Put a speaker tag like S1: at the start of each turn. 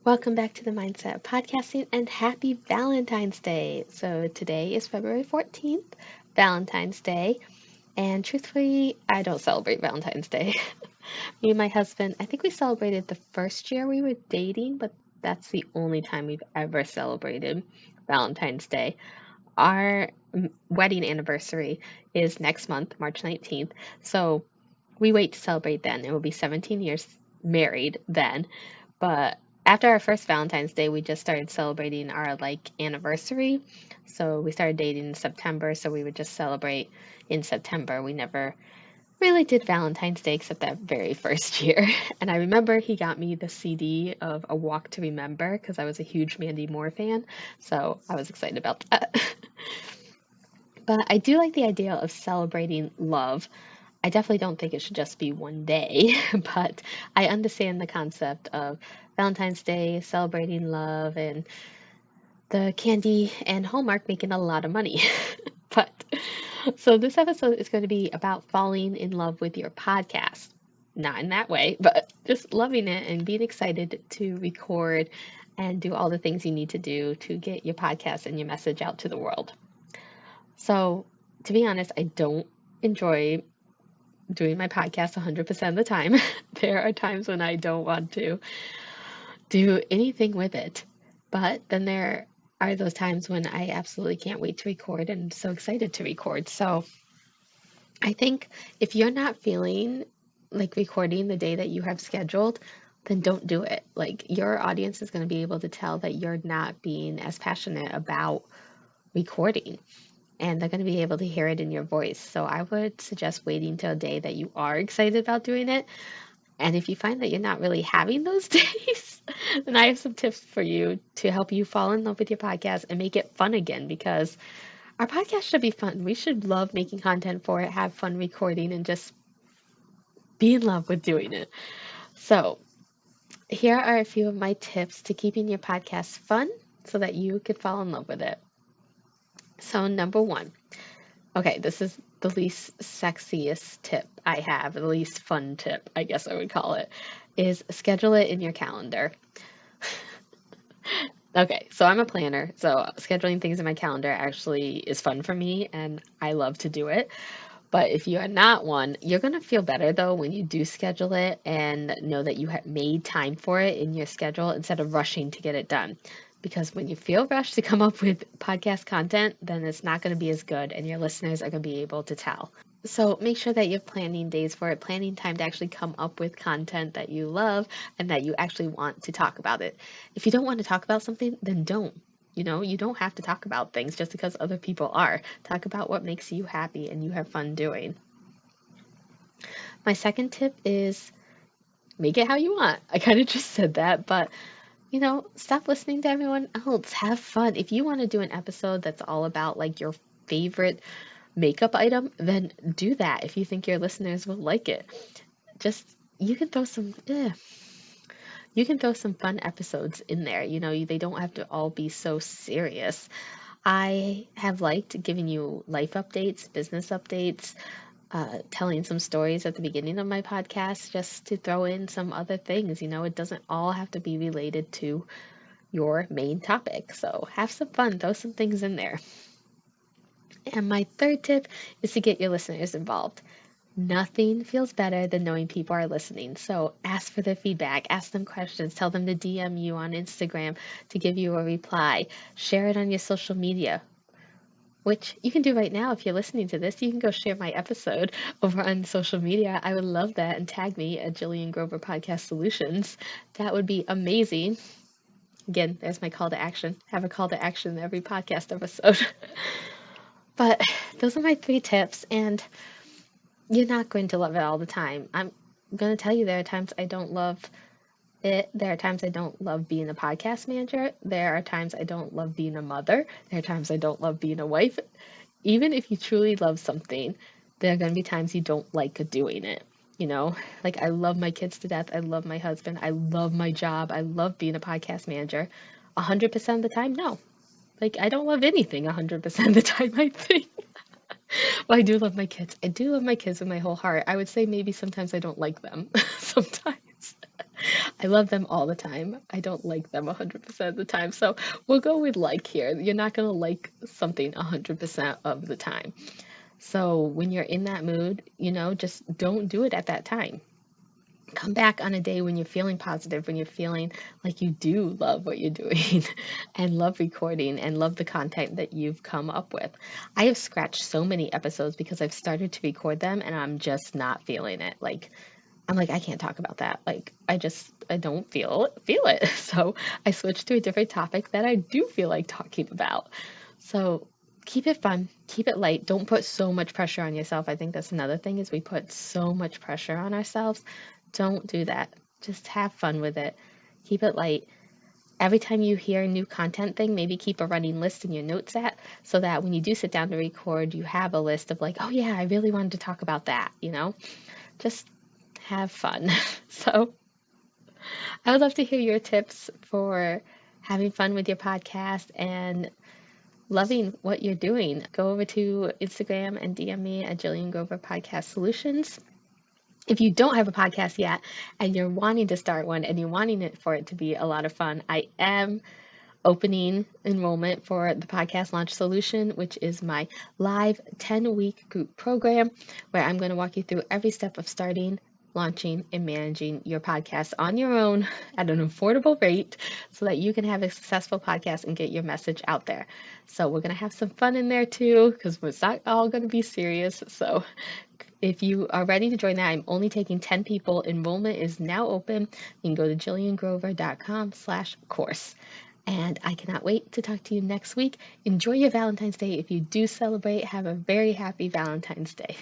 S1: Welcome back to the Mindset of Podcasting and happy Valentine's Day. So today is February 14th, Valentine's Day, and truthfully, I don't celebrate Valentine's Day. Me and my husband, I think we celebrated the first year we were dating, but that's the only time we've ever celebrated Valentine's Day. Our wedding anniversary is next month, March 19th, so we wait to celebrate then. It will be 17 years married then. But after our first Valentine's Day, we just started celebrating our anniversary. So we started dating in September, so we would just celebrate in September. We never really did Valentine's Day except that very first year. And I remember he got me the CD of A Walk to Remember because I was a huge Mandy Moore fan. So I was excited about that. But I do like the idea of celebrating love. I definitely don't think it should just be one day, but I understand the concept of Valentine's Day, celebrating love, and the candy and Hallmark making a lot of money. But so this episode is going to be about falling in love with your podcast. Not in that way, but just loving it and being excited to record and do all the things you need to do to get your podcast and your message out to the world. So, to be honest, I don't enjoy doing my podcast 100% of the time. There are times when I don't want to do anything with it. But then there are those times when I absolutely can't wait to record and I'm so excited to record. So I think if you're not feeling like recording the day that you have scheduled, then don't do it. Like your audience is going to be able to tell that you're not being as passionate about recording, and they're going to be able to hear it in your voice. So I would suggest waiting till a day that you are excited about doing it. And if you find that you're not really having those days, then I have some tips for you to help you fall in love with your podcast and make it fun again, because our podcast should be fun. We should love making content for it, have fun recording, and just be in love with doing it. So here are a few of my tips to keeping your podcast fun so that you could fall in love with it. So number one, okay, this is the least sexiest tip I have, the least fun tip, I guess I would call it, is schedule it in your calendar. Okay, so I'm a planner, so scheduling things in my calendar actually is fun for me and I love to do it. But if you are not one, you're going to feel better though when you do schedule it and know that you have made time for it in your schedule instead of rushing to get it done. Because when you feel rushed to come up with podcast content, then it's not going to be as good and your listeners are going to be able to tell. So make sure that you're planning days for it, planning time to actually come up with content that you love and that you actually want to talk about it. If you don't want to talk about something, then don't. You don't have to talk about things just because other people are. Talk about what makes you happy and you have fun doing. My second tip is make it how you want. I kind of just said that, but stop listening to everyone else. Have fun. If you want to do an episode that's all about like your favorite makeup item, then do that if you think your listeners will like it. Just you can throw some fun episodes in there. They don't have to all be so serious. I have liked giving you life updates, business updates, telling some stories at the beginning of my podcast just to throw in some other things. It doesn't all have to be related to your main topic. So have some fun, throw some things in there. And my third tip is to get your listeners involved. Nothing feels better than knowing people are listening. So ask for their feedback, ask them questions, tell them to DM you on Instagram to give you a reply, share it on your social media, which you can do right now. If you're listening to this, you can go share my episode over on social media. I would love that, and tag me at Jillian Grover Podcast Solutions. That would be amazing. Again, there's my call to action. Have a call to action in every podcast episode. But those are my 3 tips, and you're not going to love it all the time. I'm going to tell you there are times I don't love it. There are times I don't love being a podcast manager. There are times I don't love being a mother. There are times I don't love being a wife. Even if you truly love something, there are going to be times you don't like doing it. Like I love my kids to death. I love my husband. I love my job. I love being a podcast manager. 100% of the time, no. Like I don't love anything 100% of the time, I think. Well, I do love my kids. I do love my kids with my whole heart. I would say maybe sometimes I don't like them. Sometimes. I love them all the time. I don't like them 100% of the time. So we'll go with like here. You're not going to like something 100% of the time. So when you're in that mood, just don't do it at that time. Come back on a day when you're feeling positive, when you're feeling like you do love what you're doing and love recording and love the content that you've come up with. I have scratched so many episodes because I've started to record them and I'm just not feeling it. Like, I'm like, I can't talk about that. Like, I don't feel it. So I switched to a different topic that I do feel like talking about. So keep it fun, keep it light. Don't put so much pressure on yourself. I think that's another thing is we put so much pressure on ourselves. Don't do that. Just have fun with it. Keep it light. Every time you hear a new content thing, maybe keep a running list in your notes app so that when you do sit down to record, you have a list of like, oh yeah, I really wanted to talk about that. Just have fun. So I would love to hear your tips for having fun with your podcast and loving what you're doing. Go over to Instagram and DM me at Jillian Grover Podcast Solutions. If you don't have a podcast yet and you're wanting to start one and you're wanting it for it to be a lot of fun, I am opening enrollment for the Podcast Launch Solution, which is my live 10-week group program where I'm going to walk you through every step of starting, launching, and managing your podcast on your own at an affordable rate so that you can have a successful podcast and get your message out there. So we're going to have some fun in there too because it's not all going to be serious. So if you are ready to join that, I'm only taking 10 people. Enrollment is now open. You can go to jilliangrover.com/course. And I cannot wait to talk to you next week. Enjoy your Valentine's Day. If you do celebrate, have a very happy Valentine's Day.